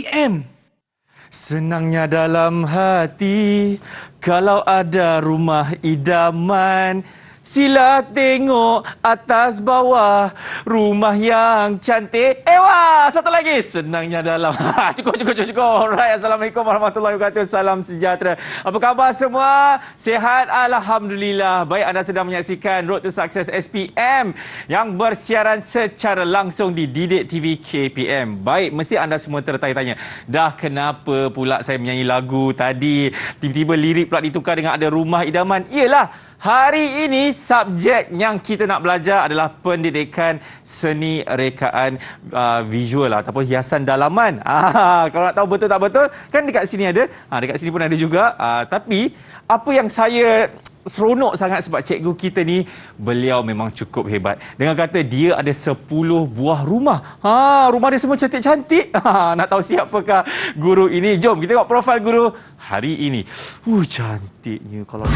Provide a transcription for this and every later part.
SPM. Senangnya dalam hati kalau ada rumah idaman. Sila tengok atas bawah rumah yang cantik. Wah, satu lagi. Senangnya dalam. Cukup. Alright, Assalamualaikum warahmatullahi wabarakatuh. Salam sejahtera. Apa khabar semua? Sihat? Alhamdulillah. Baik, anda sedang menyaksikan Road to Success SPM yang bersiaran secara langsung di Didik TV KPM. Baik, mesti anda semua tertanya-tanya, dah kenapa pula saya menyanyi lagu tadi? Tiba-tiba lirik pula ditukar dengan ada rumah idaman. Iyalah, hari ini subjek yang kita nak belajar adalah pendidikan seni rekaan visual ataupun hiasan dalaman. Kalau nak tahu betul tak betul, kan dekat sini ada. Dekat sini pun ada juga. Tapi apa yang saya seronok sangat sebab cikgu kita ni, beliau memang cukup hebat. Dengan kata dia ada 10 buah rumah. Rumah dia semua cantik-cantik. Nak tahu siapakah guru ini? Jom kita tengok profil guru hari ini. Cantiknya kalau...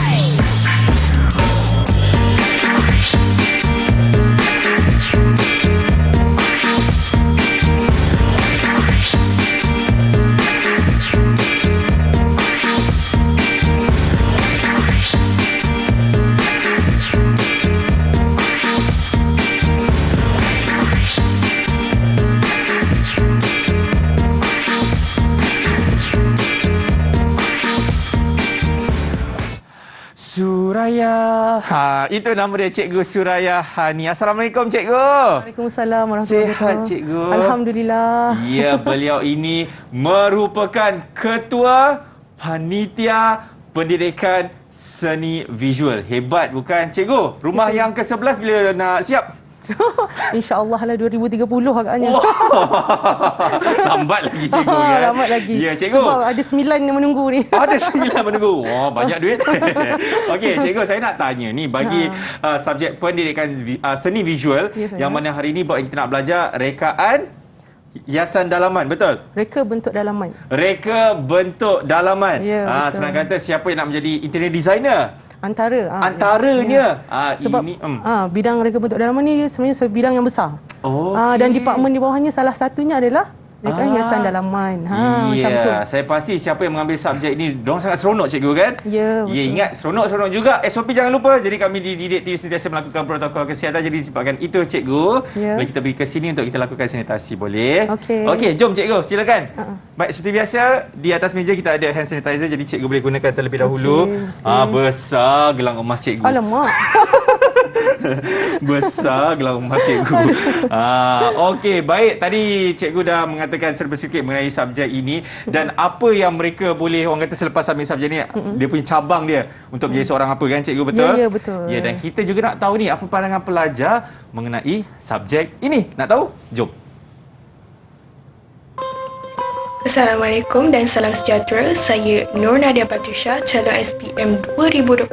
Suraya. Itu nama dia, Cikgu Suraya Hani. Assalamualaikum, Cikgu. Waalaikumsalam warahmatullahi wabarakatuh. Sihat, Cikgu? Alhamdulillah. Ya, beliau ini merupakan Ketua Panitia Pendidikan Seni Visual. Hebat bukan, Cikgu? Rumah yang ke-11 bila nak siap? InsyaAllah lah 2030 agaknya. Lambat lagi, Cikgu kan? Lambat lagi. Ya, Cikgu. Sebab ada 9 yang menunggu ni. Ada 9 menunggu. Wah, banyak duit. Okey, Cikgu, saya nak tanya ni bagi subjek pendidikan seni visual yang mana hari ini kita nak belajar rekaan hiasan dalaman, betul? Reka bentuk dalaman. Reka bentuk dalaman. Ya, senang kata, siapa yang nak menjadi interior designer? Antaranya. Sebab ini, bidang reka bentuk dalaman ni sebenarnya bidang yang besar. Okay. Dan departmen di bawahnya salah satunya adalah rekaan hiasan dalaman. Macam tu. Saya pasti siapa yang mengambil subjek ini, diorang sangat seronok, Cikgu, kan? Ya, betul. Ya, ingat, seronok juga. SOP jangan lupa. Jadi kami di Didik TV sentiasa melakukan protokol kesihatan. Jadi sebabkan itu, Cikgu, boleh kita pergi ke sini untuk kita lakukan sanitasi, boleh? Okey, jom, Cikgu, silakan. Baik, seperti biasa, di atas meja kita ada hand sanitizer. Jadi Cikgu boleh gunakan terlebih dahulu. Besar gelang emas, Cikgu. Alamak. Besar gelang emas, Cikgu. Okey, baik. Tadi Cikgu dah mengatakan serba sikit mengenai subjek ini dan apa yang mereka boleh, orang kata selepas ambil subjek ni, dia punya cabang dia untuk menjadi seorang apa, kan, Cikgu, betul? Ya, betul. Ya, dan kita juga nak tahu ni apa pandangan pelajar mengenai subjek ini. Nak tahu? Jom. Assalamualaikum dan salam sejahtera. Saya Nur Nadia Batusha, calon SPM 2021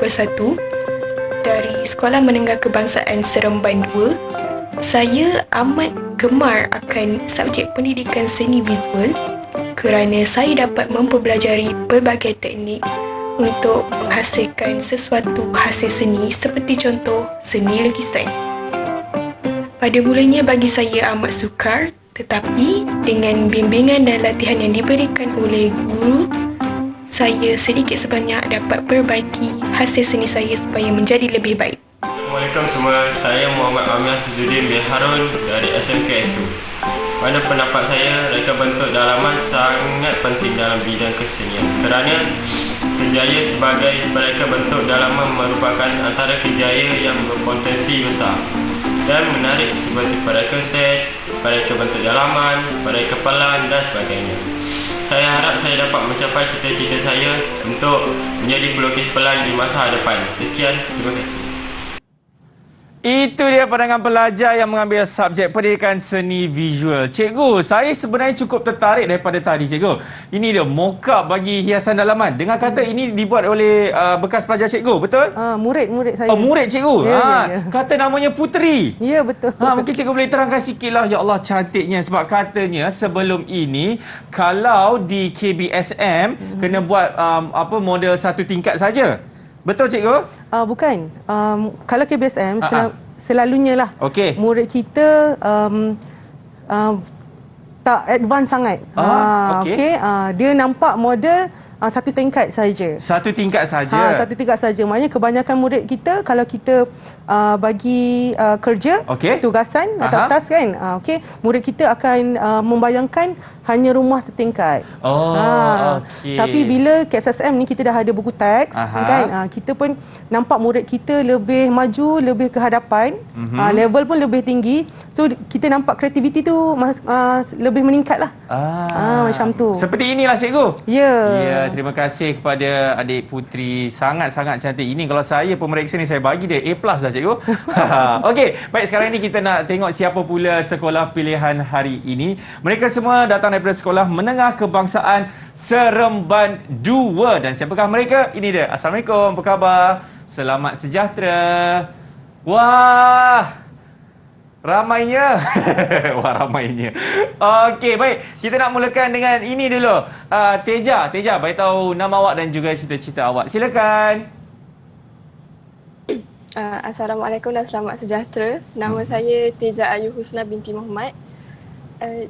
dari Sekolah Menengah Kebangsaan Seremban 2. Saya amat gemar akan subjek pendidikan seni visual kerana saya dapat mempelajari pelbagai teknik untuk menghasilkan sesuatu hasil seni seperti contoh seni lukisan. Pada mulanya bagi saya amat sukar, tetapi dengan bimbingan dan latihan yang diberikan oleh guru, saya sedikit sebanyak dapat perbaiki hasil seni saya supaya menjadi lebih baik. Assalamualaikum semua, saya Muhammad Amir Zuddin bin Harun dari SMK S2. Pada pendapat saya, reka bentuk dalaman sangat penting dalam bidang kesenian kerana kerjaya sebagai pereka bentuk dalaman merupakan antara kerjaya yang berpotensi besar dan menarik seperti pereka set, pereka bentuk dalaman, pereka pelan dan sebagainya. Saya harap saya dapat mencapai cita-cita saya untuk menjadi pelukis pelan di masa hadapan. Sekian, terima kasih. Itu dia pandangan pelajar yang mengambil subjek pendidikan seni visual. Cikgu, saya sebenarnya cukup tertarik daripada tadi, Cikgu. Ini dia mock-up bagi hiasan dalaman. Dengar kata ini dibuat oleh bekas pelajar Cikgu, betul? Murid saya. Murid Cikgu? Ya. Kata namanya Puteri. Ya, betul. Mungkin Cikgu boleh terangkan sikitlah. Ya Allah, cantiknya. Sebab katanya sebelum ini, kalau di KBSM, kena buat model satu tingkat saja. Betul, Cikgu? Bukan. Kalau KBSM, selalunya lah. Okey. Murid kita tak advance sangat. Okey. Dia nampak model satu tingkat saja. Satu tingkat saja. Satu tingkat saja. Maknanya kebanyakan murid kita kalau kita bagi kerja, tugasan atau task kan, murid kita akan membayangkan hanya rumah setingkat. Tapi bila KSSM ni kita dah ada buku teks kan, kita pun nampak murid kita lebih maju, lebih ke hadapan, level pun lebih tinggi. So kita nampak kreativiti tu lebih meningkat lah. Macam tu. Seperti inilah cikgu. Ya. Terima kasih kepada adik putri, sangat-sangat cantik. Ini kalau saya pemeriksa ni saya bagi dia A+ dah cikgu. Okey, baik, sekarang ni kita nak tengok siapa pula sekolah pilihan hari ini. Mereka semua datang daripada Sekolah Menengah Kebangsaan Seremban 2. Dan siapakah mereka? Ini dia. Assalamualaikum, apa khabar? Selamat sejahtera. Wah, ramainya. Wah, ramainya. Okey, baik. Kita nak mulakan dengan ini dulu. Teja, bagi tahu nama awak dan juga cita-cita awak. Silakan. Assalamualaikum dan selamat sejahtera. Nama saya Teja Ayu Husna binti Muhammad.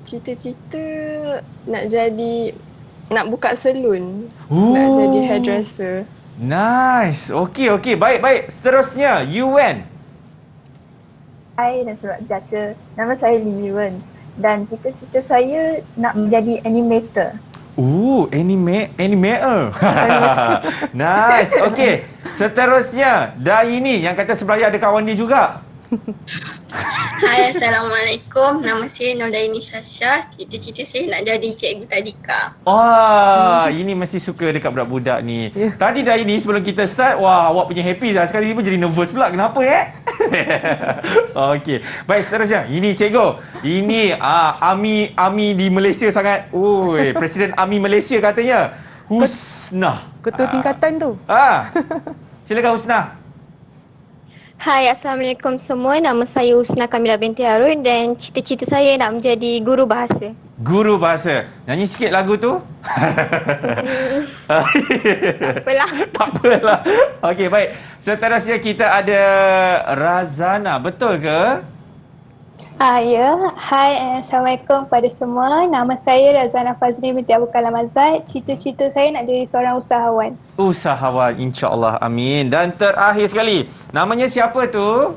Cita-cita nak buka salon. Nak jadi hairdresser. Nice. Okey. Baik. Seterusnya, Yuan. Hai dan selamat sejahtera. Nama saya Lee Yuan dan cita-cita saya nak menjadi animator. Animator. Nice. Okey. Seterusnya, Daini yang kata sebelah ada kawan dia juga. Hai, Assalamualaikum. Nama saya Nurdaini Syasha. Cita-cita saya nak jadi cikgu tadika. Ini mesti suka dekat budak-budak ni. Tadi Daini sebelum kita start, awak punya happy dah. Sekali ni pun jadi nervous pula. Kenapa Okey. Baik, seterusnya. Ini cikgu. Ini Ami di Malaysia sangat. Presiden Ami Malaysia katanya. Husna. Ketua tingkatan tu. Silakan Husna. Hai, Assalamualaikum semua. Nama saya Husna Kamila binti Harun dan cita-cita saya nak menjadi guru bahasa. Guru bahasa. Nyanyi sikit lagu tu. Tak apalah. Okey, baik. Seterusnya kita ada Razana. Betul ke? Ya. Hai, Assalamualaikum kepada semua. Nama saya Razana Fazli binti Abu Kalam Azad. Cita-cita saya nak jadi seorang usahawan. Usahawan, insya-Allah. Amin. Dan terakhir sekali, namanya siapa tu?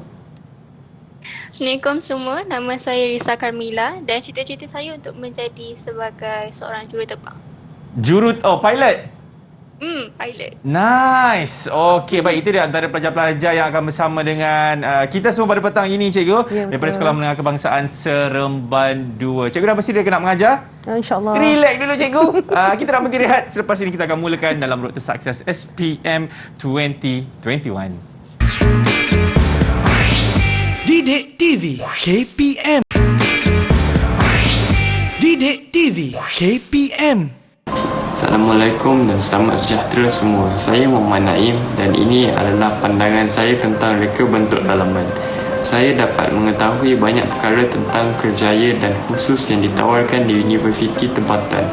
Assalamualaikum semua. Nama saya Risa Carmila dan cita-cita saya untuk menjadi sebagai seorang juruterbang. Pilot? Pilot. Nice. Okey, baik, itu dia antara pelajar-pelajar yang akan bersama dengan kita semua pada petang ini, cikgu. Daripada Sekolah Menengah Kebangsaan Seremban 2. Cikgu dah bersedia nak mengajar? InsyaAllah. Relax dulu, cikgu. Kita nak berhenti rehat. Selepas ini kita akan mulakan dalam Road to Success SPM 2021. Didik TV KPM. Didik TV KPM. Assalamualaikum dan selamat sejahtera semua. Saya Muhammad Naim dan ini adalah pandangan saya tentang reka bentuk dalaman. Saya dapat mengetahui banyak perkara tentang kerjaya dan khusus yang ditawarkan di universiti tempatan.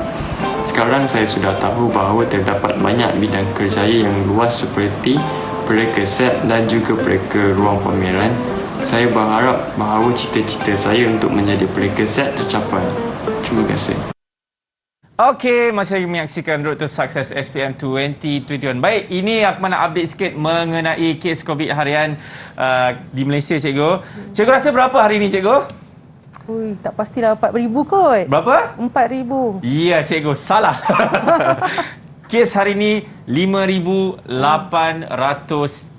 Sekarang saya sudah tahu bahawa terdapat banyak bidang kerjaya yang luas seperti pereka set dan juga pereka ruang pameran. Saya berharap bahawa cita-cita saya untuk menjadi pereka set tercapai. Terima kasih. Okey, masih lagi menyaksikan Road to Success SPM 2021. Baik, ini aku nak update sikit mengenai kes COVID harian di Malaysia, cikgu. Cikgu rasa berapa hari ni, cikgu? Tak pastilah 4,000 kot. Berapa? 4,000. Ya, cikgu, salah. Kes hari ni 5,803.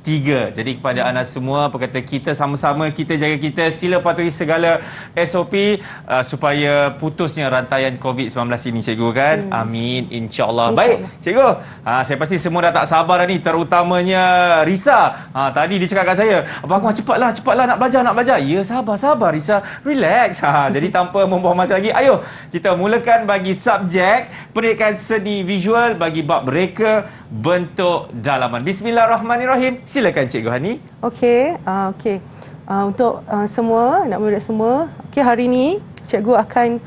Jadi kepada anda semua, berkata kita sama-sama kita jaga kita, sila patuhi segala SOP supaya putusnya rantaian COVID-19 ini, cikgu kan. Amin, insya-Allah. Baik, cikgu. Saya pasti semua dah tak sabar dah ni, terutamanya Risa. Tadi dia cakap kat saya, "Abang cepatlah nak belajar." Ya, sabar Risa. Relax. Jadi tanpa membuang masa lagi, ayo kita mulakan bagi subjek pendidikan seni visual bagi bab reka bentuk dalaman. Bismillahirrahmanirrahim. Silakan Cikgu Hani. Okey. Untuk semua, nak murid semua. Okey, hari ini cikgu akan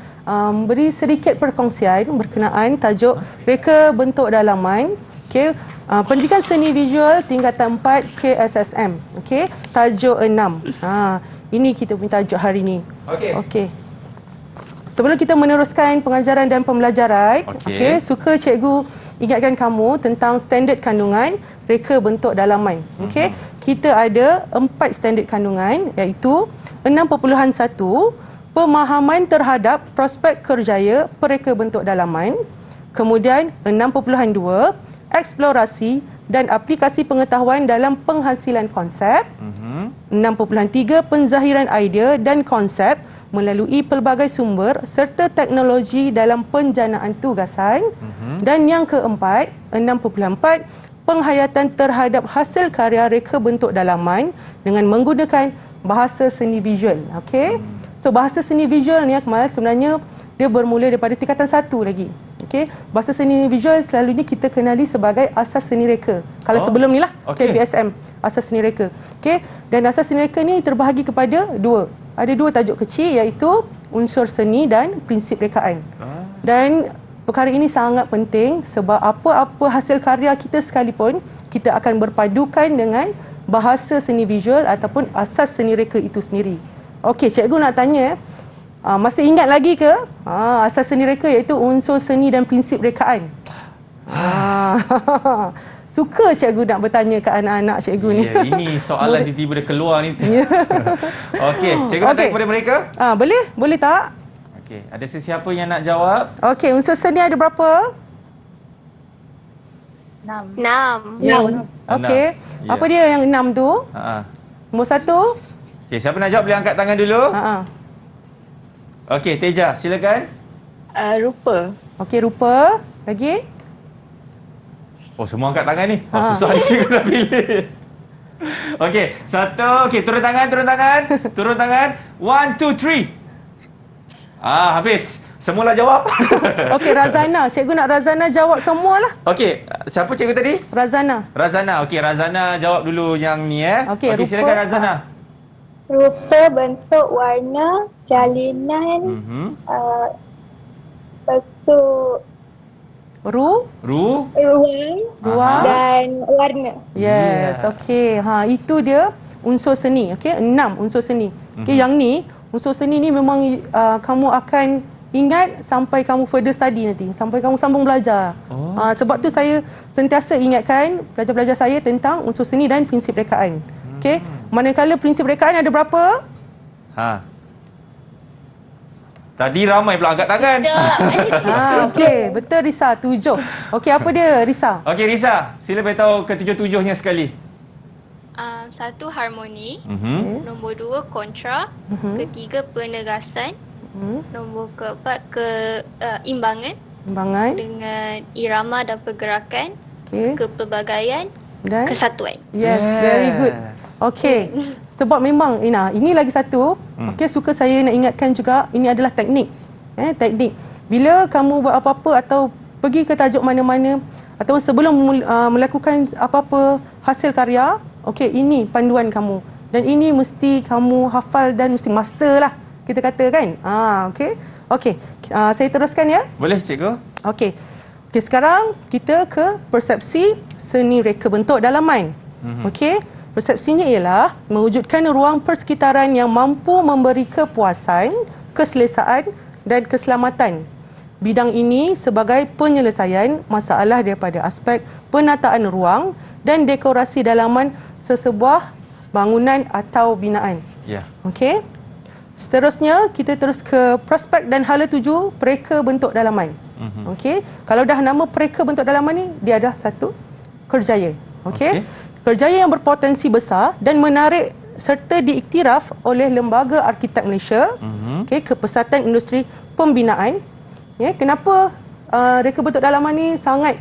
beri sedikit perkongsian berkenaan tajuk reka bentuk dalaman. Okey, pendidikan seni visual tingkatan 4 KSSM. Okey, tajuk 6. Ini kita punya tajuk hari ini. Okey. sebelum kita meneruskan pengajaran dan pembelajaran, suka cikgu ingatkan kamu tentang standard kandungan reka bentuk dalaman. Okey, kita ada 4 standard kandungan, iaitu 6.1 pemahaman terhadap prospek kerjaya pereka bentuk dalaman. Kemudian 6.2 eksplorasi dan aplikasi pengetahuan dalam penghasilan konsep. 6.3 penzahiran idea dan konsep melalui pelbagai sumber serta teknologi dalam penjanaan tugasan. Dan yang keempat, 6.4 penghayatan terhadap hasil karya reka bentuk dalaman dengan menggunakan bahasa seni visual. Okey. So bahasa seni visual ni Akmal sebenarnya dia bermula daripada tingkatan 1 lagi. Okey, bahasa seni visual selalunya kita kenali sebagai asas seni reka. Kalau sebelum ni lah, KBSM, asas seni reka. Okey, dan asas seni reka ni terbahagi kepada 2. Ada 2 tajuk kecil, iaitu unsur seni dan prinsip rekaan. Dan perkara ini sangat penting sebab apa-apa hasil karya kita sekalipun, kita akan berpadukan dengan bahasa seni visual ataupun asas seni reka itu sendiri. Okey, cikgu nak tanya, masih ingat lagi ke asas seni reka iaitu unsur seni dan prinsip rekaan? Suka cikgu nak bertanya ke anak-anak cikgu ni. Ya, ini soalan tiba-tiba dia keluar ni. Okey, cikgu nak tanya kepada mereka? Boleh tak? Okey, ada sesiapa yang nak jawab? Okey, unsur seni ada berapa? 6. Okey. Apa dia yang 6 tu? Nombor 1? Okey, siapa nak jawab boleh angkat tangan dulu. Okey, Teja, silakan. Rupa. Okey, rupa. Lagi? Oh, semua angkat tangan ni. Susah ni cikgu nak pilih. Okey, 1. Okey, turun tangan. Turun tangan. 1, 2, 3. Habis. Semualah jawab. Okey, Razana. Cikgu nak Razana jawab semualah. Okey, siapa cikgu tadi? Razana. Okey, Razana jawab dulu yang ni Okey, silakan Razana. Rupa, bentuk, warna, jalinan, bentuk, ruang dan warna. Yes, okey. Itu dia unsur seni. Okey, 6 unsur seni. Okey, yang ni unsur seni ni memang kamu akan ingat sampai kamu further study nanti, sampai kamu sambung belajar. Sebab tu saya sentiasa ingatkan pelajar-pelajar saya tentang unsur seni dan prinsip rekaan. Okey, manakala prinsip rekaan ada berapa? Tadi ramai pula angkat tangan. Okey, betul Risa, 7. Okey, apa dia Risa? Okey Risa, sila beritahu ketujuh-tujuhnya sekali. 1 harmoni, nombor 2 kontra, ketiga penegasan, nombor keempat keimbangan dengan irama dan pergerakan, kepelbagaian dan kesatuan. Yes, very good. Okey. Sebab memang Ina, ini lagi satu. Okey, suka saya nak ingatkan juga, ini adalah teknik. Teknik. Bila kamu buat apa-apa atau pergi ke tajuk mana-mana atau sebelum melakukan apa-apa hasil karya, okey, ini panduan kamu. Dan ini mesti kamu hafal dan mesti master lah, kita kata kan. Okey. Saya teruskan ya. Boleh cikgu. Okey, sekarang kita ke persepsi seni reka bentuk dalaman. Okey, persepsinya ialah mewujudkan ruang persekitaran yang mampu memberi kepuasan, keselesaan dan keselamatan. Bidang ini sebagai penyelesaian masalah daripada aspek penataan ruang dan dekorasi dalaman sesebuah bangunan atau binaan. Okey. Seterusnya kita terus ke prospek dan hala tuju pereka bentuk dalaman. Okey. Kalau dah nama pereka bentuk dalaman ni, dia ada satu kerjaya. Okey. Kerjaya yang berpotensi besar dan menarik serta diiktiraf oleh Lembaga Arkitek Malaysia. Okey, Kepesatan Industri Pembinaan. Kenapa reka bentuk dalaman ni sangat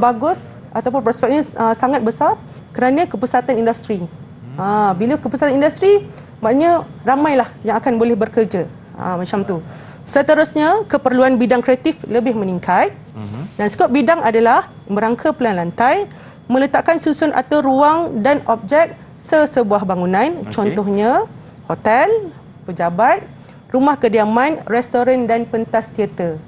bagus ataupun prospeknya sangat besar? Kerana kepesatan industri. Bila kepesatan industri, maknanya ramailah yang akan boleh bekerja. Macam tu. Seterusnya, keperluan bidang kreatif lebih meningkat. Dan skop bidang adalah merangka pelan lantai, meletakkan susun atau ruang dan objek sesebuah bangunan. Contohnya, hotel, pejabat, rumah kediaman, restoran dan pentas teater.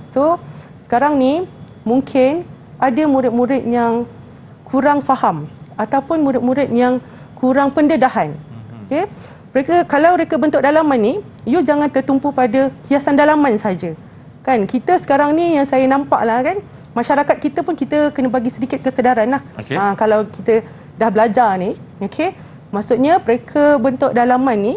So, sekarang ni mungkin ada murid-murid yang kurang faham ataupun murid-murid yang kurang pendedahan. Okey. Kalau reka bentuk dalaman ni, you jangan tertumpu pada hiasan dalaman saja. Kan kita sekarang ni yang saya nampak lah kan, masyarakat kita pun kita kena bagi sedikit kesedaran lah. Okey. Kalau kita dah belajar ni, okey, maksudnya mereka bentuk dalaman ni,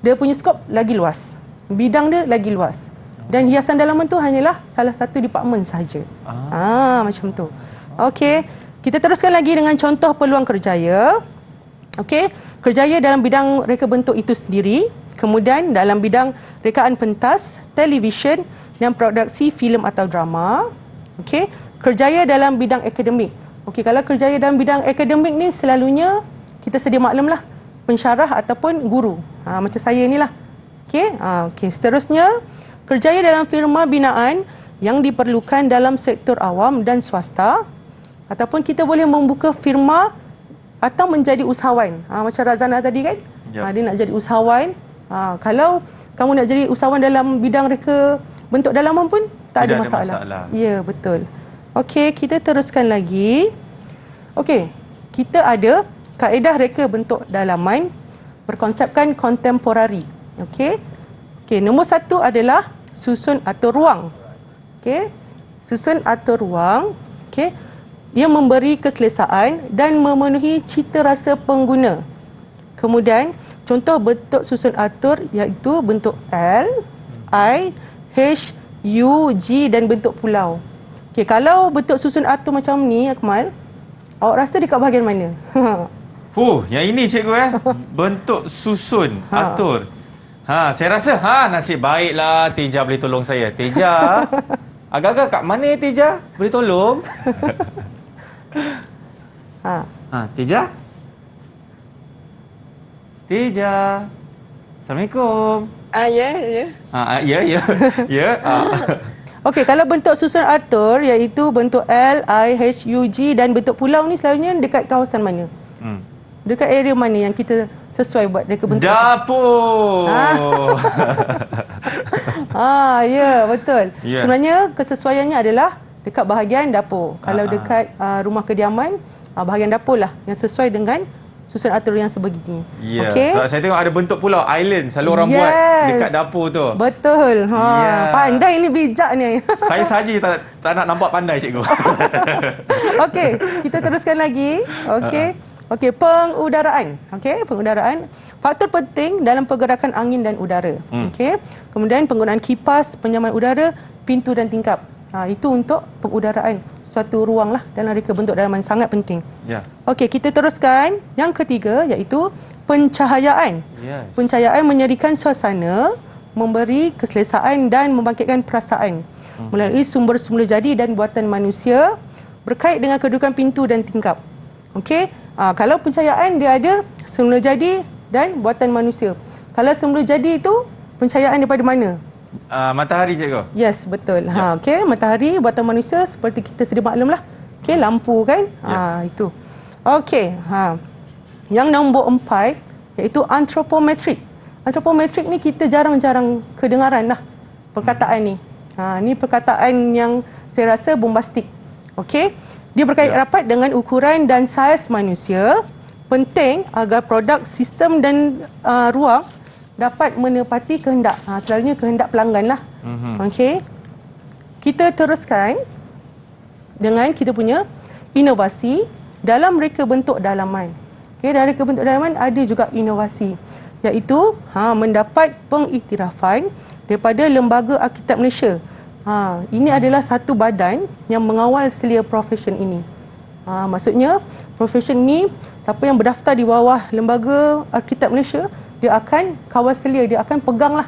dia punya skop lagi luas. Bidang dia lagi luas. Dan hiasan dalaman tu hanyalah salah satu departmen sahaja. Macam tu. Okey, kita teruskan lagi dengan contoh peluang kerjaya. Okey, kerjaya dalam bidang reka bentuk itu sendiri, kemudian dalam bidang rekaan pentas, televisyen dan produksi filem atau drama. Okey, kerjaya dalam bidang akademik. Okey, kalau kerjaya dalam bidang akademik ni selalunya kita sedia maklum lah, pensyarah ataupun guru. Macam saya ni lah. Okey, okey, seterusnya kerjaya dalam firma binaan yang diperlukan dalam sektor awam dan swasta, ataupun kita boleh membuka firma atau menjadi usahawan. Macam Razana tadi kan, dia nak jadi usahawan. Kalau kamu nak jadi usahawan dalam bidang reka bentuk dalaman pun tak ada masalah. Ya, betul. Okey, kita teruskan lagi. Okey, kita ada kaedah reka bentuk dalaman berkonsepkan kontemporari. Okey. Okey, nombor 1 adalah susun atur ruang. Okey. Susun atur ruang. Okey. Ia memberi keselesaan dan memenuhi cita rasa pengguna. Kemudian, contoh bentuk susun atur iaitu bentuk L, I, H, U, G dan bentuk pulau. Okey, kalau bentuk susun atur macam ni, Akmal, awak rasa dekat bahagian mana? Yang ini cikgu bentuk susun atur. Saya rasa nasib baiklah Teja boleh tolong saya. Teja, agak-agak kat mana Teja? Boleh tolong? Teja? Teja. Assalamualaikum. Ya. Okey, kalau bentuk susun atur iaitu bentuk L, I, H, U, G dan bentuk pulau ni selalunya dekat kawasan mana? Dekat area mana yang kita sesuai buat reka bentuk? Dapur. Ya, betul. Yeah. Sebenarnya kesesuaiannya adalah dekat bahagian dapur. Kalau dekat rumah kediaman, bahagian dapur lah yang sesuai dengan susun atur yang sebegini. Ya. Okay? So, saya tengok ada bentuk pulau island selalu orang buat dekat dapur tu. Betul. Pandai ni, bijak ni. Saya saja tak nak nampak pandai cikgu. Okey, kita teruskan lagi. Okey, pengudaraan. Okey, pengudaraan. Faktor penting dalam pergerakan angin dan udara. Okey. Kemudian penggunaan kipas, penyaman udara, pintu dan tingkap. Itu untuk pengudaraan suatu ruang lah dalam reka bentuk dalaman, sangat penting. Okey, kita teruskan. Yang ketiga iaitu pencahayaan. Pencahayaan menyerikan suasana, memberi keselesaan dan membangkitkan perasaan melalui sumber semula jadi dan buatan manusia berkait dengan kedudukan pintu dan tingkap. Okey, kalau pencahayaan dia ada semula jadi dan buatan manusia. Kalau semula jadi itu pencahayaan daripada mana? Matahari cikgu. Yes, betul. Okey, matahari buatan manusia seperti kita sedia maklum lah. Okey, lampu kan? Itu. Okey, yang nombor 4 iaitu anthropometric. Anthropometric ni kita jarang-jarang kedengaran lah perkataan ni. Ni perkataan yang saya rasa bombastik. Okey. Dia berkait rapat dengan ukuran dan saiz manusia. Penting agar produk, sistem dan ruang dapat menepati kehendak. Selalunya kehendak pelanggan lah. Okey. Kita teruskan dengan kita punya inovasi dalam reka bentuk dalaman. Okey, dalam reka bentuk dalaman ada juga inovasi, iaitu mendapat pengiktirafan daripada Lembaga Arkitek Malaysia. Ini adalah satu badan yang mengawal selia profession ini. Maksudnya profession ni, siapa yang berdaftar di bawah Lembaga Arkitek Malaysia, dia akan kawal selia, dia akan peganglah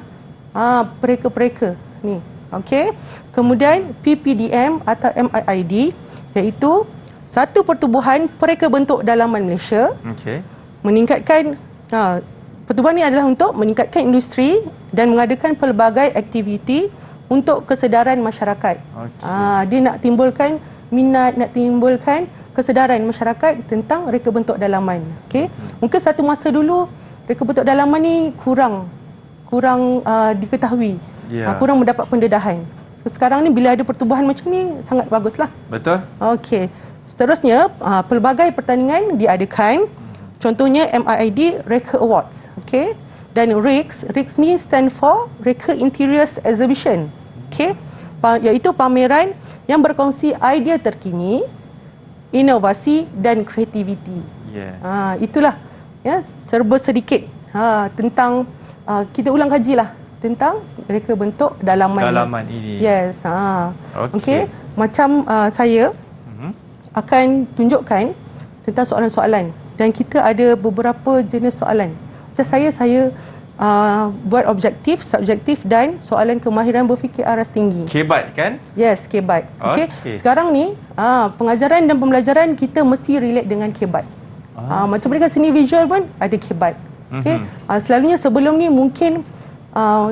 pereka-pereka ni. Okey. Kemudian PPDM atau MIID, iaitu satu pertubuhan pereka bentuk dalaman Malaysia. Meningkatkan pertubuhan ini adalah untuk meningkatkan industri dan mengadakan pelbagai aktiviti untuk kesedaran masyarakat. Dia nak timbulkan minat, nak timbulkan kesedaran masyarakat tentang reka bentuk dalaman. Okey. Mungkin satu masa dulu reka bentuk dalaman ni kurang diketahui. Kurang mendapat pendedahan. So, sekarang ni bila ada pertubuhan macam ni sangat baguslah. Betul. Okey. Seterusnya, pelbagai pertandingan diadakan. Contohnya MIID Reka Awards. Okey. Dan RIX ni stand for Reka Interiors Exhibition. Okey. Iaitu pameran yang berkongsi idea terkini, inovasi dan kreativiti. Itulah ya, serba sedikit tentang kita ulang kajilah tentang reka bentuk dalaman ini. Yes. Okey. Macam saya akan tunjukkan tentang soalan-soalan, dan kita ada beberapa jenis soalan. Macam saya buat objektif, subjektif dan soalan kemahiran berfikir aras tinggi. Kebat kan? Yes, kebat. Okey. Sekarang ni pengajaran dan pembelajaran kita mesti relate dengan kebat. Macam mereka seni visual pun ada kebat. Okey. Selalunya sebelum ni mungkin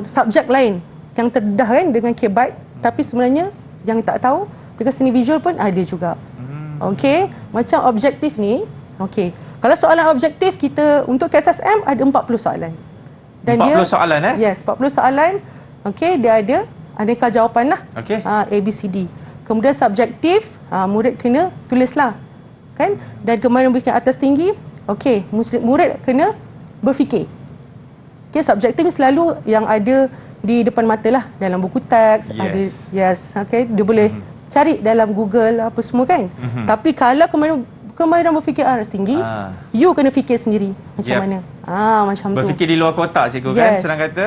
subjek lain yang terdedah kan dengan kebat, tapi sebenarnya yang tak tahu mereka seni visual pun ada juga. Okey. Macam objektif ni, okey. Kalau soalan objektif kita untuk KSSM ada 40 soalan. Dan 40 soalan Yes, 40 soalan. Okey, dia ada aneka jawapan lah. Okey. A, B, C, D. Kemudian subjektif, murid kena tulislah. Kan? Dan kemahiran berfikir atas tinggi, okey, murid kena berfikir. Okey, subjektif ni selalu yang ada di depan mata lah, dalam buku teks, ada okey, dia boleh cari dalam Google apa semua kan. Tapi kalau kemahiran berfikir aras tinggi, you kena fikir sendiri macam mana. Macam tu. Berfikir di luar kotak cikgu kan, senang kata.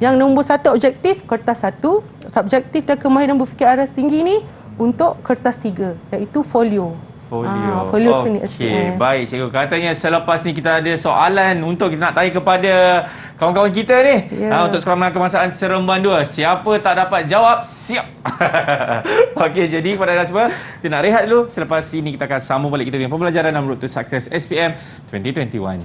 Yang nombor 1 objektif, kertas 1. Subjektif dan kemahiran berfikir aras tinggi ni untuk kertas 3, iaitu folio. Folio seni SPM. Baik cikgu. Katanya selepas ni kita ada soalan untuk kita nak tanya kepada kawan-kawan kita ni. Untuk Sekolah Menengah Kebangsaan Seremban 2. Siapa tak dapat jawab, siap. Okey, jadi pada anda semua, kita nak rehat dulu. Selepas ini kita akan sambung balik kita dengan pembelajaran dalam Road to Success SPM 2021.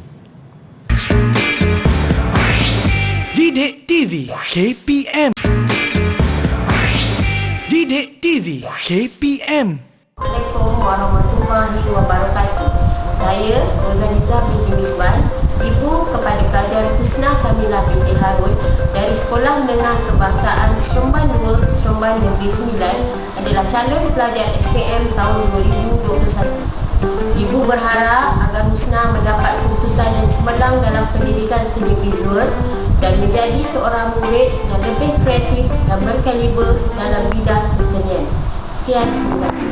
Didik TV KPM. Didik TV KPM. Assalamualaikum warahmatullahi wabarakatuh. Saya Rozaniza binti Misban, ibu kepada pelajar Husna Kamila binti Harun dari Sekolah Menengah Kebangsaan Seremban 2, Seremban Negeri 9 adalah calon pelajar SPM tahun 2021. Ibu berharap agar Husna mendapat keputusan yang cemerlang dalam pendidikan seni visual dan menjadi seorang murid yang lebih kreatif dan berkaliber dalam bidang kesenian. Sekian, terima kasih.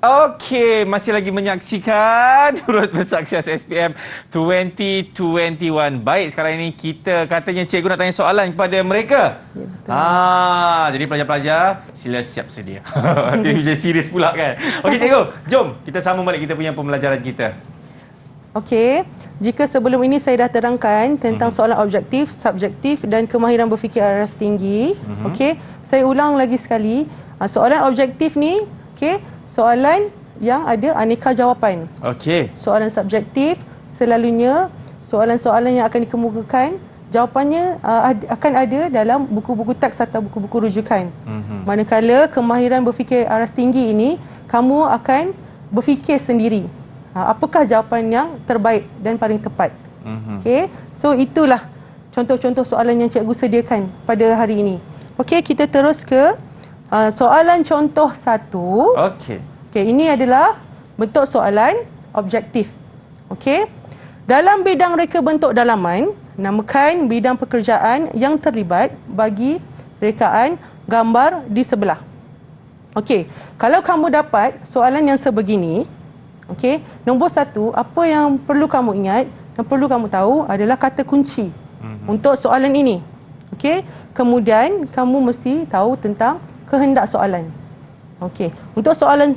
Okey, masih lagi menyaksikan Road to Success SPM 2021. Baik, sekarang ini kita katanya cikgu nak tanya soalan kepada mereka. Jadi pelajar-pelajar sila siap sedia. Nanti jadi serius pula kan. Okey cikgu, jom kita sambung balik kita punya pembelajaran kita. Okey, jika sebelum ini saya dah terangkan tentang soalan objektif, subjektif dan kemahiran berfikir aras tinggi. Okey, saya ulang lagi sekali. Soalan objektif ni, okey, soalan yang ada aneka jawapan. Okey. Soalan subjektif selalunya soalan-soalan yang akan dikemukakan jawapannya akan ada dalam buku-buku teks atau buku-buku rujukan. Manakala kemahiran berfikir aras tinggi ini, kamu akan berfikir sendiri. Apakah jawapan yang terbaik dan paling tepat? Okey. So itulah contoh-contoh soalan yang cikgu sediakan pada hari ini. Okey, kita terus ke soalan contoh 1. Okey. Okey, ini adalah bentuk soalan objektif. Okey. Dalam bidang reka bentuk dalaman, namakan bidang pekerjaan yang terlibat bagi rekaan gambar di sebelah. Okey, kalau kamu dapat soalan yang sebegini, okey, nombor 1, apa yang perlu kamu ingat, yang perlu kamu tahu adalah kata kunci untuk soalan ini. Okey, kemudian kamu mesti tahu tentang kehendak soalan. Okey, untuk soalan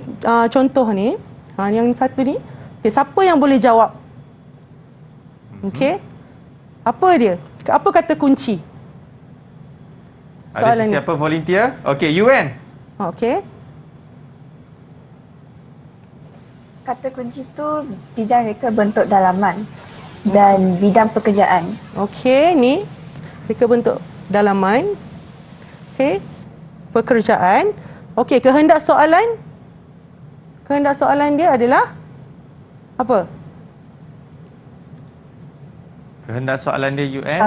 contoh ni, yang satu ni, okay, siapa yang boleh jawab? Okey, apa dia? Apa kata kunci? Soalan ada siapa ni volunteer? Okey, UN. Okey. Kata kunci tu bidang reka bentuk dalaman dan bidang pekerjaan. Okey, ni reka bentuk dalaman. Okey. Pekerjaan. Okey, kehendak soalan. Kehendak soalan dia adalah apa? Kehendak soalan dia UN?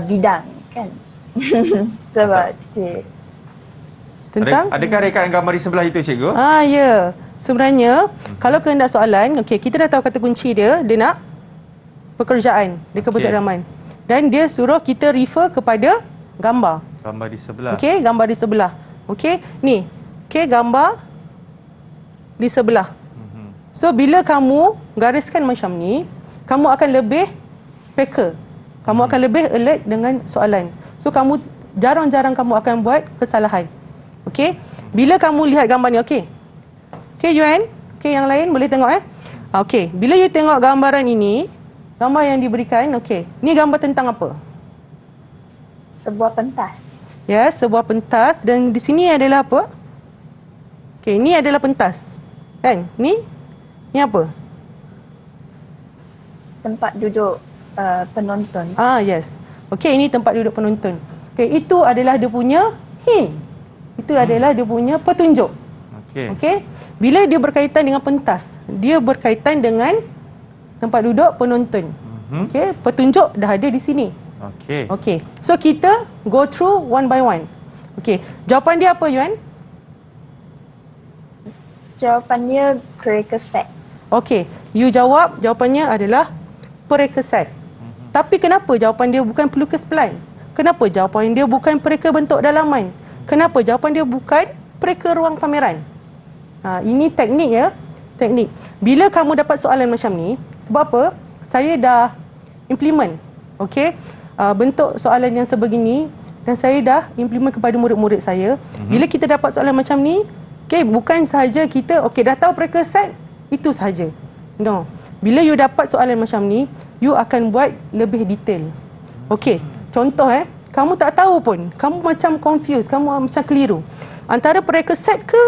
Bidang kan. Sebab tentang adakah rekaan gambar di sebelah itu cikgu? Ya. Sebenarnya kalau kehendak soalan, okey, kita dah tahu kata kunci dia nak pekerjaan, reka bentuk dalaman. Dan dia suruh kita refer kepada gambar. Gambar di sebelah. Okey, gambar di sebelah. Okey, ni. Okey, gambar di sebelah. So, bila kamu gariskan macam ni, kamu akan lebih peka. Kamu akan lebih alert dengan soalan. So, kamu jarang-jarang kamu akan buat kesalahan. Okey? Bila kamu lihat gambar ni, okey? Okey, Yuan? Okey, yang lain boleh tengok Okey, bila you tengok gambaran ini, gambar yang diberikan, okey. Ni gambar tentang apa? Sebuah pentas. Ya, sebuah pentas dan di sini adalah apa? Okey, ini adalah pentas. Kan? Ni apa? Tempat duduk penonton. Yes. Okey, ini tempat duduk penonton. Okey, itu adalah dia punya hint. Itu adalah dia punya petunjuk. Okey. Bila dia berkaitan dengan pentas, dia berkaitan dengan tempat duduk penonton. Okey, petunjuk dah ada di sini. Okey. So kita go through one by one. Okey, jawapan dia apa, Yuan? Jawapannya prerequisite. Okey, you jawab jawapannya adalah prerequisite. Tapi kenapa jawapan dia bukan pelukis plan? Kenapa jawapan dia bukan pereka bentuk dalaman? Kenapa jawapan dia bukan pereka ruang pameran? Ini teknik ya. Teknik. Bila kamu dapat soalan macam ni, sebab apa? Saya dah implement. Okey? Bentuk soalan yang sebegini dan saya dah implement kepada murid-murid saya. Bila kita dapat soalan macam ni, okey, bukan sahaja kita dah tahu prerequisite itu sahaja. No. Bila you dapat soalan macam ni, you akan buat lebih detail. Okey, contoh kamu tak tahu pun, kamu macam confused, kamu macam keliru. Antara prerequisite ke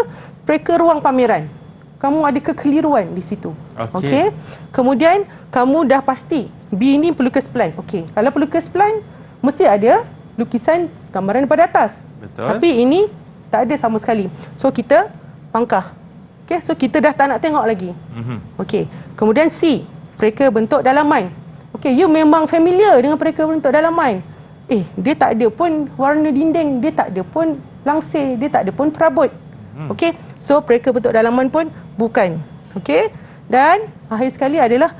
pereka ruang pameran? Kamu ada kekeliruan di situ. Okey. Kemudian kamu dah pasti B ni pelukis plan. Okey. Kalau pelukis plan mesti ada lukisan gambaran pada atas. Betul. Tapi ini tak ada sama sekali. So kita pangkah. Okey, so kita dah tak nak tengok lagi. Okey. Kemudian C, pereka bentuk dalaman. Okey, you memang familiar dengan pereka bentuk dalaman. Dia tak ada pun warna dinding, dia tak ada pun langsir, dia tak ada pun perabot. Okey, so pereka bentuk dalaman pun bukan. Okey, dan akhir sekali adalah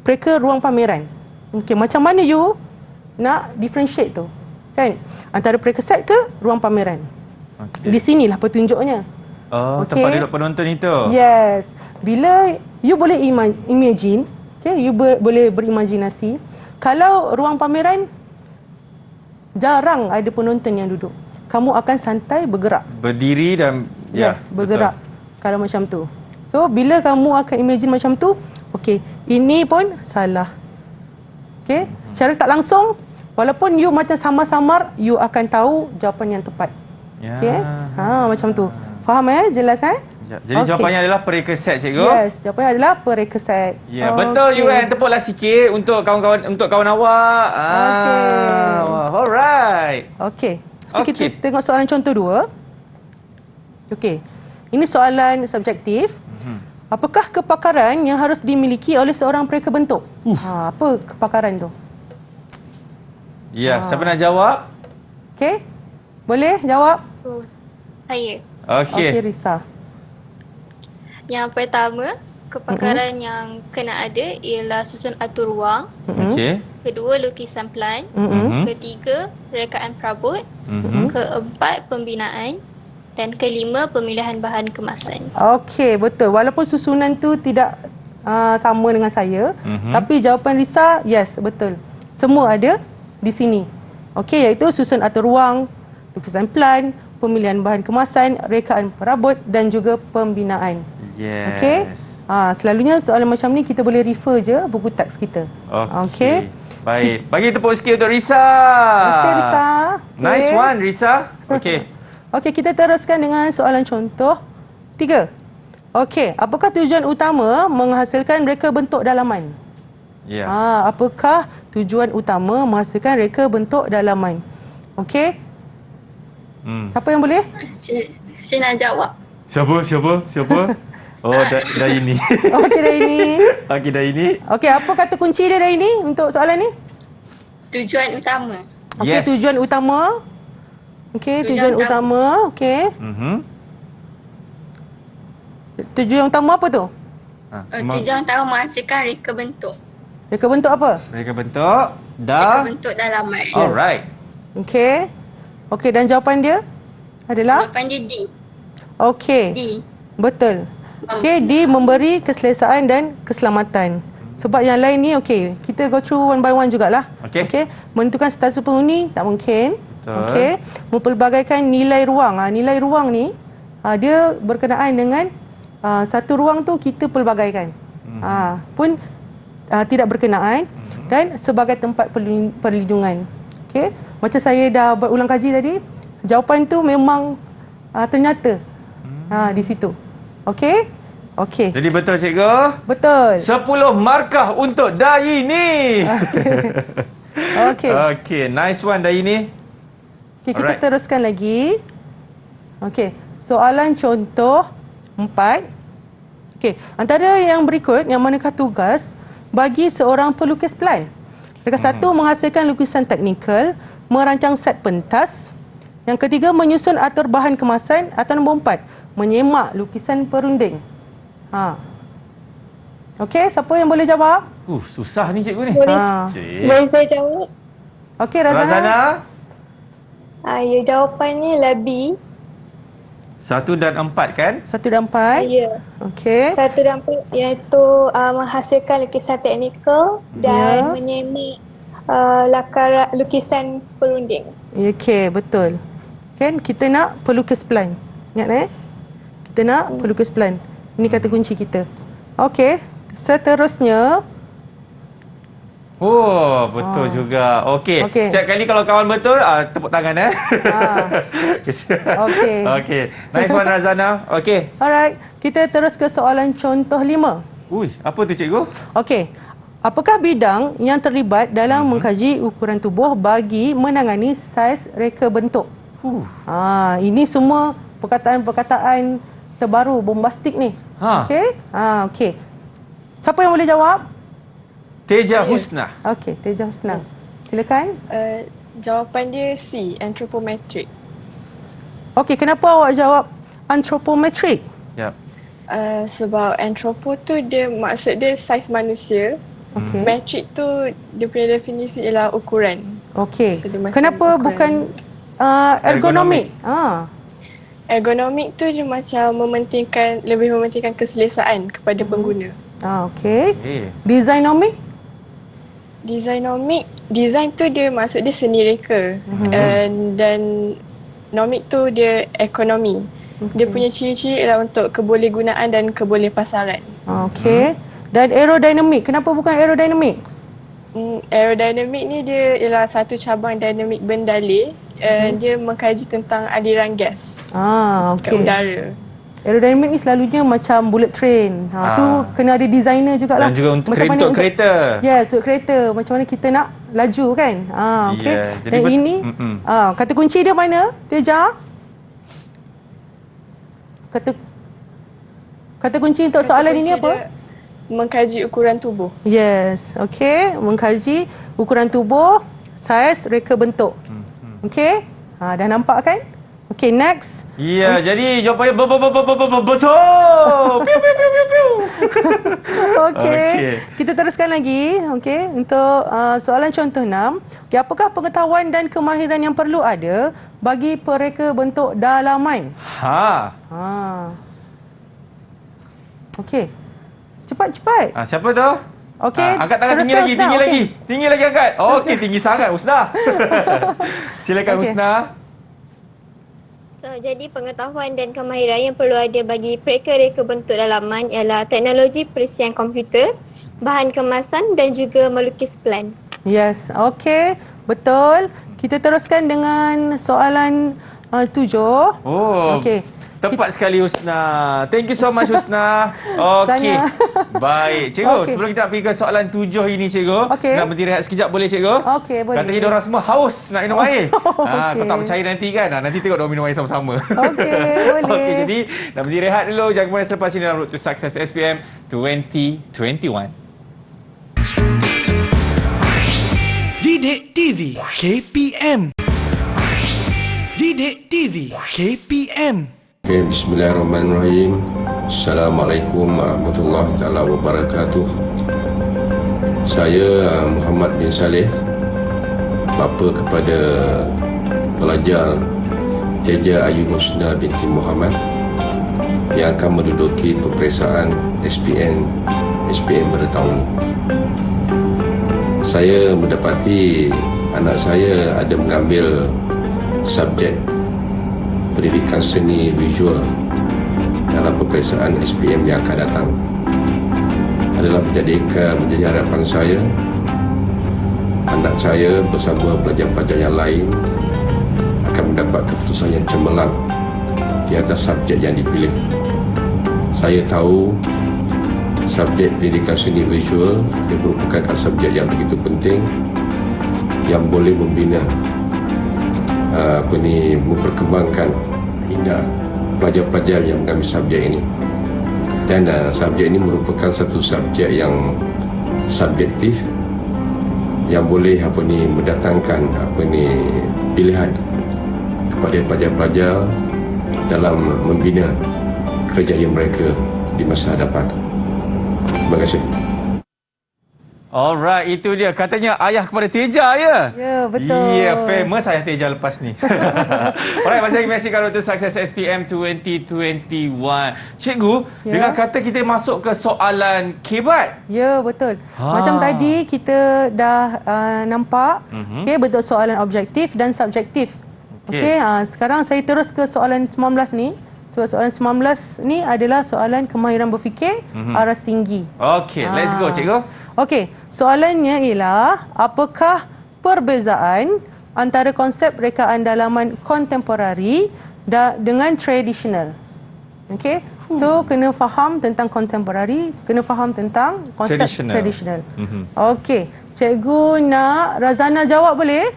pereka ruang pameran. Okey, macam mana you nak differentiate tu? Kan? Antara pereka set ke ruang pameran. Di sinilah petunjuknya. Tempat duduk penonton itu. Yes. Bila you boleh imagine, you boleh berimajinasi, kalau ruang pameran jarang ada penonton yang duduk, kamu akan santai bergerak. Berdiri dan bergerak. Betul. Kalau macam tu. So bila kamu akan imagine macam tu, okey, ini pun salah. Okey, secara tak langsung walaupun you macam samar-samar, you akan tahu jawapan yang tepat. Okey. Macam tu. Faham Jelas Jadi jawapannya adalah pereka set, cikgu. Yes, jawapannya adalah pereka set. Ya, betul Yuan. Tepuklah sikit untuk kawan-kawan, untuk kawan awak. Alright. Okey. So kita tengok soalan contoh 2. Okey. Ini soalan subjektif. Apakah kepakaran yang harus dimiliki oleh seorang pereka bentuk? Apa kepakaran tu? Ya, siapa nak jawab? Okey. Boleh jawab? Saya. Okey, Risa. Yang pertama, kepakaran yang kena ada ialah susun atur ruang. Okey. Kedua, lukisan plan. Ketiga, rekaan perabot. Keempat, pembinaan. Dan kelima, pemilihan bahan kemasan. Okey, betul. Walaupun susunan tu tidak sama dengan saya, tapi jawapan Risa, yes, betul. Semua ada di sini. Okey, iaitu susun atur ruang, lukisan plan, pemilihan bahan kemasan, rekaan perabot dan juga pembinaan. Yes. Okey. Selalunya soalan macam ni kita boleh refer je buku teks kita. Okey. Baik. Bagi tepuk sikit untuk Risa. Terima kasih Risa. Nice one Risa. Okey. Okey, kita teruskan dengan soalan contoh 3. Okey, apakah tujuan utama menghasilkan reka bentuk dalaman? Ya. Apakah tujuan utama menghasilkan reka bentuk dalaman? Okey. Siapa yang boleh? Saya nak jawab. Siapa? Oh, dah ini. Okey, dah ini. Okey, dah ini. Okey, apa kata kunci dia dah ini untuk soalan ni? Tujuan utama. Okey, tujuan utama. Okey, tujuan utama. Okey. Tujuan utama apa tu? Tujuan utama menghasilkan reka bentuk. Reka bentuk apa? Reka bentuk Reka bentuk dalaman. Alright. Okey. Okey, dan jawapan dia adalah? Jawapan dia D. Okey. D. Betul. Okey, D memberi keselesaan dan keselamatan. Sebab yang lain ni, okey, kita go through one by one jugalah. Okey. Menentukan status penghuni tak mungkin. Okey. Mempelbagaikan nilai ruang. Nilai ruang ni dia berkenaan dengan satu ruang tu kita pelbagaikan. Pun tidak berkenaan dan sebagai tempat perlindungan. Okey. Macam saya dah berulang kaji tadi, jawapan tu memang ternyata di situ. Okey? Okey. Jadi betul cikgu? Betul. 10 markah untuk Daini. Okey. Okey, nice one Daini. Okey, kita teruskan lagi. Okey, soalan contoh 4. Okey, antara yang berikut yang manakah tugas bagi seorang pelukis plan? Mereka 1 menghasilkan lukisan teknikal, merancang set pentas. Yang ketiga menyusun atur bahan kemasan, atau nombor 4 menyemak lukisan perunding. Okey, siapa yang boleh jawab? Susah ni cikgu ni. Boleh saya jawab? Okey, Razana. Ya, jawapannya lah B. 1 dan 4 kan? 1 dan 4. Ya. Okey. 1 dan 4 iaitu menghasilkan lukisan teknikal dan menyemak lakar lukisan perunding. Okey, betul. Kan kita nak pelukis plan. Ingat kita nak pelukis plan. Ini kata kunci kita. Okey, seterusnya. Betul juga. Okey. Setiap kali kalau kawan betul, tepuk tangan Okey. Okey. Nice one Razana. Okey. Alright, kita terus ke soalan contoh 5. Apa tu cikgu? Okey. Apakah bidang yang terlibat dalam mengkaji ukuran tubuh bagi menangani saiz reka bentuk? Ini semua perkataan-perkataan terbaru, bombastik ni. Okey? Okey. Siapa yang boleh jawab? Teja Husna. Okey, Teja Husna. Silakan. Jawapan dia C, anthropometric. Okey, kenapa awak jawab anthropometric? Yep. Sebab anthropo tu dia maksud dia saiz manusia. Metric tu dia punya definisi ialah ukuran. Okey. So, kenapa ukuran. Bukan ergonomik? Ergonomik tu dia macam lebih mementingkan keselesaan kepada pengguna. Okey. Designomik? Design tu dia maksud dia seni reka. Dan nomik tu dia ekonomi. Dia punya ciri-ciri ialah untuk kebolehgunaan dan kebolehpasaran. Okey. Dan aerodinamik, kenapa bukan aerodinamik? Aerodinamik ni dia ialah satu cabang dinamik bendalih. Dia mengkaji tentang aliran gas ke udara. Aerodinamik ni selalunya macam bullet train. Tu kena ada designer jugalah. Dan juga untuk kereta. Yes, untuk kereta. Macam mana kita nak laju kan? Okey. Dan ini kata kunci dia mana? Teja? Kata kunci untuk soalan ini apa? Mengkaji ukuran tubuh. Yes, okey. Mengkaji ukuran tubuh, saiz, reka bentuk. Okey? Dah nampak kan? Okey, next. Ya, jadi jawapannya betul. Piu piu piu piu piu. Okey. Kita teruskan lagi, okey, untuk soalan contoh 6. Okey, apakah pengetahuan dan kemahiran yang perlu ada bagi pereka bentuk dalaman? Okey. Cepat. Siapa tu? Okey. Angkat tangan tinggi lagi, tinggi lagi. Tinggi lagi angkat. Okey, tinggi sangat Husna. Silakan Husna. Jadi pengetahuan dan kemahiran yang perlu ada bagi pereka-reka bentuk dalaman ialah teknologi perisian komputer, bahan kemasan dan juga melukis plan. Yes, okey. Betul. Kita teruskan dengan soalan 7. Okey. Tepat sekali Husna. Thank you so much Husna. Okey. Baik. Cikgu, sebelum kita nak pergi ke soalan 7 ini cikgu, nak berhenti rehat sekejap boleh cikgu? Okey, boleh. Katanya diorang semua haus nak minum air. Kau tak percaya nanti kan? Nanti tengok diorang minum air sama-sama. Okey, boleh. Okey, jadi nak berhenti rehat dulu. Jangan kemana selepas ini dalam Road to Success SPM 2021. Didik TV KPM. Didik TV KPM. Okay, bismillahirrahmanirrahim. Assalamualaikum warahmatullahi wabarakatuh. Saya Muhammad bin Saleh, bapa kepada pelajar Teja Ayu Husna binti Muhammad yang akan menduduki peperiksaan SPM pada tahun ini. Saya mendapati anak saya ada mengambil subjek pendidikan seni visual dalam peperiksaan SPM yang akan datang. Adalah menjadi harapan saya anak saya bersama pelajar-pelajar yang lain akan mendapat keputusan yang cemerlang di atas subjek yang dipilih. Saya tahu subjek pendidikan seni visual dia merupakan subjek yang begitu penting yang boleh membina memperkembangkan minda pelajar-pelajar yang mengambil subjek ini. Dan subjek ini merupakan satu subjek yang subjektif yang boleh mendatangkan pilihan kepada pelajar-pelajar dalam membina kerjaya mereka di masa hadapan. Terima kasih. Alright, itu dia. Katanya ayah kepada Teja, ya? Ya, betul. Ya, famous ayah Teja lepas ni. Alright, masih lagi menyaksikan Road to Success SPM 2021. Cikgu, dengan kata kita masuk ke soalan kebat. Ya, betul. Macam tadi kita dah nampak bentuk soalan objektif dan subjektif. Okey, sekarang saya terus ke soalan 19 ni. Sebab soalan 19 ni adalah soalan kemahiran berfikir aras tinggi. Okey, let's go, cikgu. Okey, soalannya ialah apakah perbezaan antara konsep rekaan dalaman kontemporari dengan tradisional? Okey, so kena faham tentang kontemporari, kena faham tentang konsep tradisional. Okey, cikgu nak Razana jawab boleh?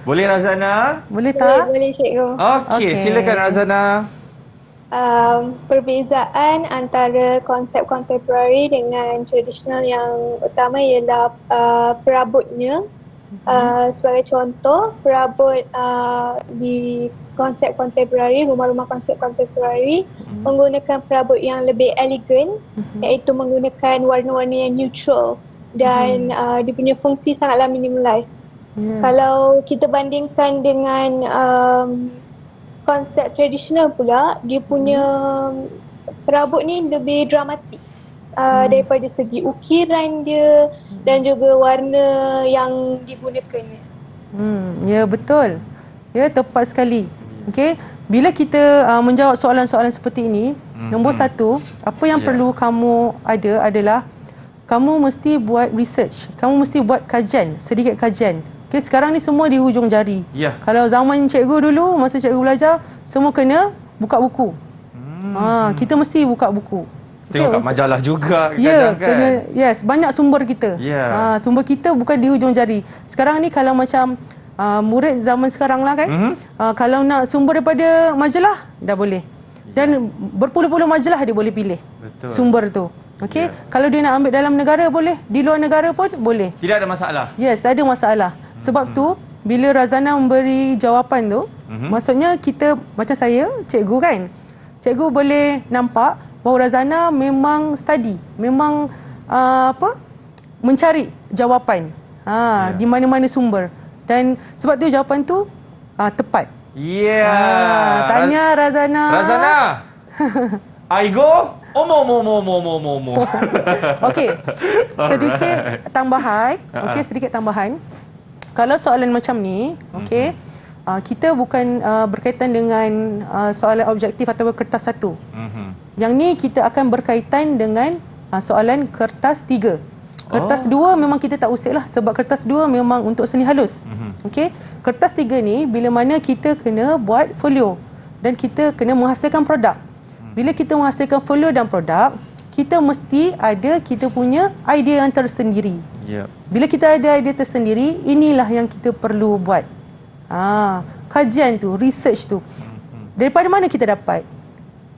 Boleh Razana? Boleh tak? Boleh cikgu. Okey, silakan Razana. Perbezaan antara konsep kontemporari dengan tradisional yang utama ialah perabotnya. Sebagai contoh, perabot di konsep kontemporari, rumah-rumah konsep kontemporari menggunakan perabot yang lebih elegan, iaitu menggunakan warna-warna yang neutral dan dia punya fungsi sangatlah minimalis. Kalau kita bandingkan dengan konsep tradisional pula, dia punya perabot ni lebih dramatik daripada segi ukiran dia dan juga warna yang digunakannya. Ya, betul. Ya, tepat sekali. Okey, bila kita menjawab soalan-soalan seperti ini, nombor satu, apa yang perlu kamu ada adalah kamu mesti buat research. Kamu mesti buat kajian, sedikit kajian. Okay, sekarang ni semua di hujung jari. Kalau zaman cikgu dulu, masa cikgu belajar, semua kena buka buku. Kita mesti buka buku. Tengok kat majalah juga kadang-kadang kan. Yes, banyak sumber kita. Sumber kita bukan di hujung jari. Sekarang ni kalau macam murid zaman sekarang lah kan, kalau nak sumber daripada majalah, dah boleh. Dan berpuluh-puluh majalah dia boleh pilih sumber tu. Okey, kalau dia nak ambil dalam negara boleh, di luar negara pun boleh. Tidak ada masalah. Yes, tak ada masalah. Sebab tu bila Razana memberi jawapan tu, maksudnya kita macam saya, cikgu kan. Cikgu boleh nampak bahawa Razana memang study, memang mencari jawapan. Di mana-mana sumber. Dan sebab tu jawapan tu tepat. Tanya Razana. Razana. Aigo Omo. Okey. Sedikit tambahan. Kalau soalan macam ni, okey, kita bukan berkaitan dengan soalan objektif atau kertas satu. Yang ni kita akan berkaitan dengan soalan kertas 3. Kertas 2 memang kita tak usik lah, sebab kertas 2 memang untuk seni halus. Okey. Kertas 3 ni bila mana kita kena buat folio dan kita kena menghasilkan produk. Bila kita menghasilkan folio dan produk, kita mesti ada kita punya idea yang tersendiri. Bila kita ada idea tersendiri, inilah yang kita perlu buat. Kajian tu, research tu. Daripada mana kita dapat?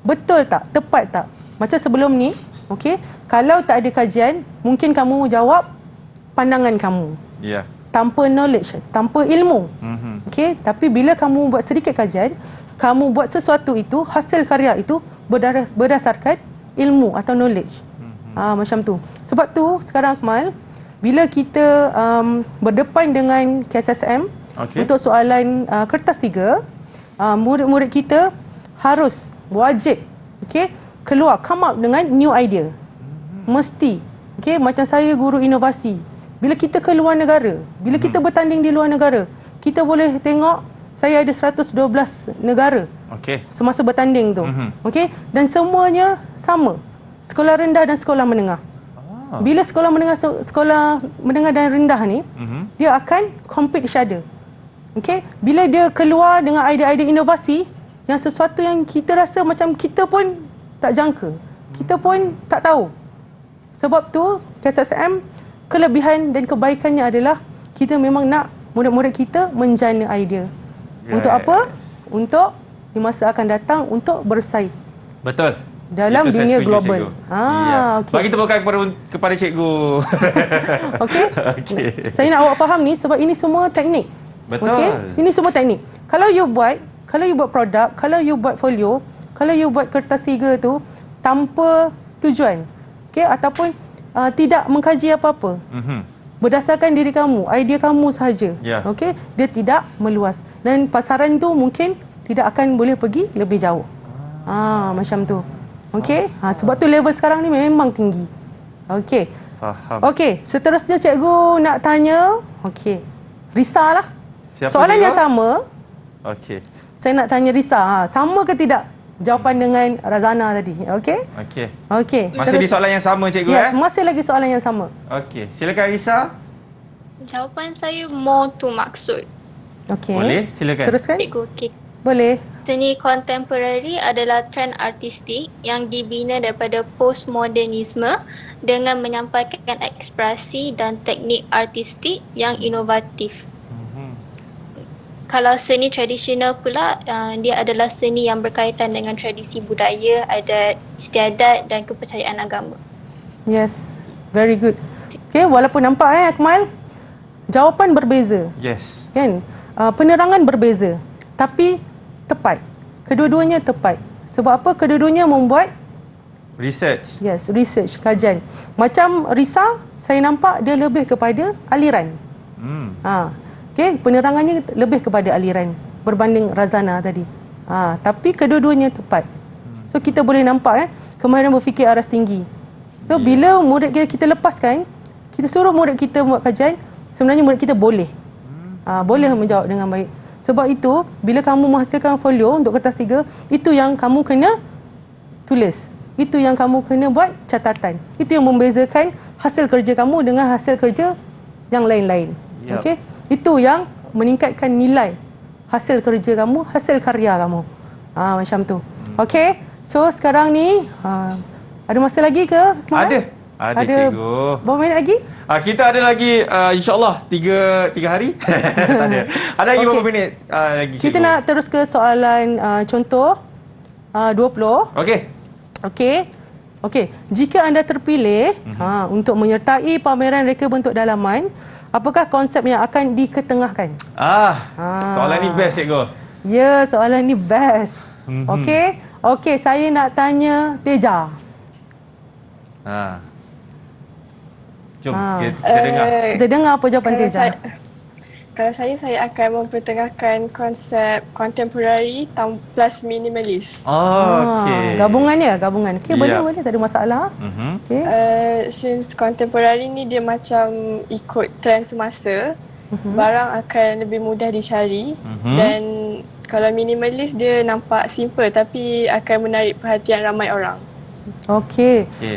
Betul tak? Tepat tak? Macam sebelum ni, okey, kalau tak ada kajian, mungkin kamu jawab pandangan kamu. Tanpa knowledge, tanpa ilmu. Okey, tapi bila kamu buat sedikit kajian, kamu buat sesuatu itu, hasil karya itu berdasarkan ilmu atau knowledge. Macam tu. Sebab tu sekarang Akmal, bila kita berdepan dengan KSSM untuk soalan kertas 3, murid-murid kita harus wajib keluar, come up dengan new idea. Mesti. Macam saya guru inovasi. Bila kita ke luar negara, bila kita bertanding di luar negara, kita boleh tengok saya ada 112 negara semasa bertanding tu. Dan semuanya sama. Sekolah rendah dan sekolah menengah. Bila sekolah menengah dan rendah ni, dia akan compete each other. Bila dia keluar dengan idea-idea inovasi, yang sesuatu yang kita rasa macam kita pun tak jangka, kita pun tak tahu. Sebab tu KSSM, kelebihan dan kebaikannya adalah kita memang nak murid-murid kita menjana idea. Untuk apa? Untuk di masa akan datang untuk bersaing. Betul. Dalam itu dunia setuju, global. Bagi tepukan kepada cikgu. Saya nak awak faham ni sebab ini semua teknik. Betul. Ini semua teknik. Kalau you buat produk, kalau you buat folio, kalau you buat kertas 3 tu tanpa tujuan, ataupun tidak mengkaji apa-apa, berdasarkan diri kamu, idea kamu sahaja, dia tidak meluas dan pasaran tu mungkin tidak akan boleh pergi lebih jauh. Macam tu. Sebab tu level sekarang ni memang tinggi. Faham. Seterusnya cikgu nak tanya, Risa lah. Soalan yang sama. Saya nak tanya Risa, sama ke tidak jawapan dengan Razana tadi? Masih di soalan yang sama cikgu. Yes, masih lagi soalan yang sama. Silakan Risa. Jawapan saya more to maksud. Boleh, silakan. Teruskan. Cikgu, boleh. Seni kontemporari adalah trend artistik yang dibina daripada postmodernisme dengan menyampaikan ekspresi dan teknik artistik yang inovatif. Kalau seni tradisional pula, dia adalah seni yang berkaitan dengan tradisi budaya, adat, istiadat dan kepercayaan agama. Yes, very good. Walaupun nampak Akmal, jawapan berbeza. Yes. Kan? Penerangan berbeza, tapi tepat. Kedua-duanya tepat. Sebab apa? Kedua-duanya membuat research. Yes, research, kajian. Macam Risa, saya nampak dia lebih kepada aliran. Penerangannya lebih kepada aliran berbanding Razana tadi. Tapi kedua-duanya tepat. So kita boleh nampak kemahiran berfikir aras tinggi. So bila murid kita lepaskan, kita suruh murid kita buat kajian, sebenarnya murid kita boleh. Boleh menjawab dengan baik. Sebab itu, bila kamu menghasilkan folio untuk kertas 3, itu yang kamu kena tulis. Itu yang kamu kena buat catatan. Itu yang membezakan hasil kerja kamu dengan hasil kerja yang lain-lain. Itu yang meningkatkan nilai hasil kerja kamu, hasil karya kamu. Macam tu. So sekarang ni, ada masa lagi ke? Ada cikgu. Berapa minit lagi? Kita ada lagi insyaAllah 3 hari. Tak ada. Ada lagi berapa minit lagi cikgu? Kita nak terus ke soalan contoh 20. Okey. Jika anda terpilih untuk menyertai pameran reka bentuk dalaman, apakah konsep yang akan diketengahkan? Soalan ni best cikgu. Ya, soalan ni best. Okey, saya nak tanya Teja. Jom kita dengar. Kita dengar apa jawapan Teja. Kalau saya akan mempertengahkan konsep contemporary plus minimalist. Gabungan. Boleh, tak ada masalah. Since contemporary ni dia macam ikut trend semasa, barang akan lebih mudah dicari, dan kalau minimalist dia nampak simple tapi akan menarik perhatian ramai orang.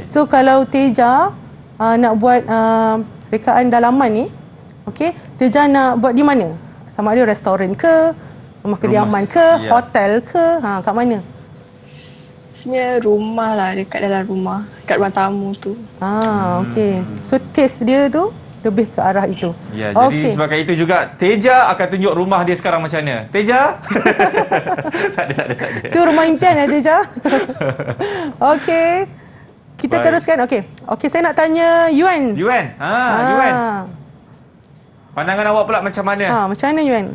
So kalau Teja nak buat rekaan dalaman ni, Teja nak buat di mana? Sama ada restoran ke, rumah kediaman ke, hotel ke, kat mana? Sebenarnya rumah lah, dekat dalam rumah, dekat ruang tamu tu. So taste dia tu lebih ke arah itu. Jadi sebabkan itu juga Teja akan tunjuk rumah dia sekarang macam mana. Teja? Tak ada. Itu rumah impian Teja. Kita teruskan. Saya nak tanya Yuan. Yuan. Pandangan awak pula macam mana? Macam mana Yuan?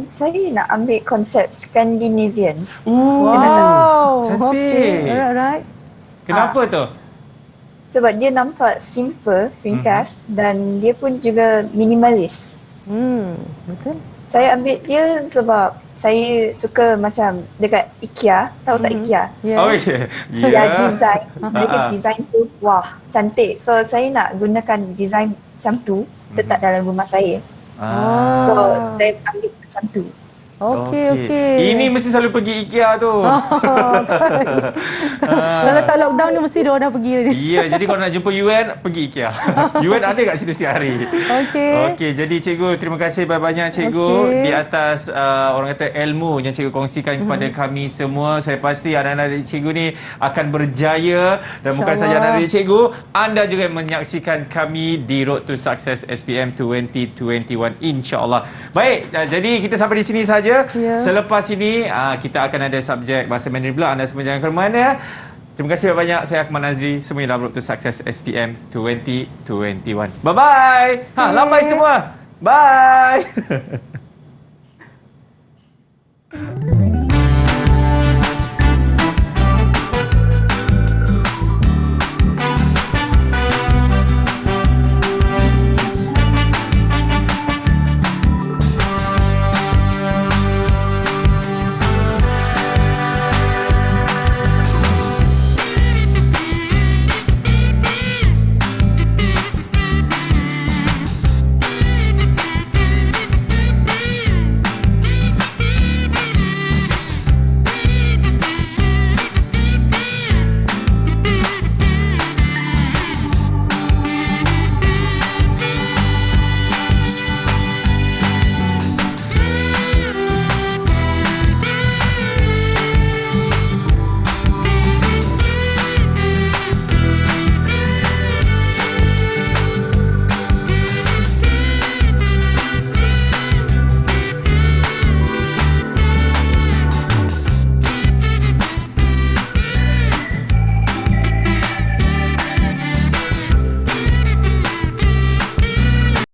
Saya nak ambil konsep Scandinavian. Wow, cantik. Alright. Kenapa tu? sebab dia nampak simple, ringkas dan dia pun juga minimalis. Betul. Saya ambil dia sebab saya suka macam dekat IKEA, tahu tak IKEA? Oh ya. Ya, design. Mereka design tu wah, cantik. So saya nak gunakan design macam tu letak dalam rumah saya. So saya ambil macam tu. Okey. Ini mesti selalu pergi IKEA tu. Kalau tak lockdown ni mesti dia orang dah pergi ni. Ya, jadi kalau nak jumpa UN, pergi IKEA. UN ada kat situ setiap hari. Okey, jadi cikgu, terima kasih banyak-banyak cikgu di atas orang kata ilmu yang cikgu kongsikan kepada kami semua. Saya pasti anak-anak cikgu ni akan berjaya dan bukan saja anak-anak cikgu, anda juga menyaksikan kami di Road to Success SPM 2021 insya-Allah. Baik, jadi kita sampai di sini saja. Selepas ini kita akan ada subjek bahasa Mandarin pula. Anda semua jangan ke mana. Terima kasih banyak. Saya Akmal Nazri. Semuanya dalam Road to Success SPM 2021. Bye-bye. Lambai semua. Bye.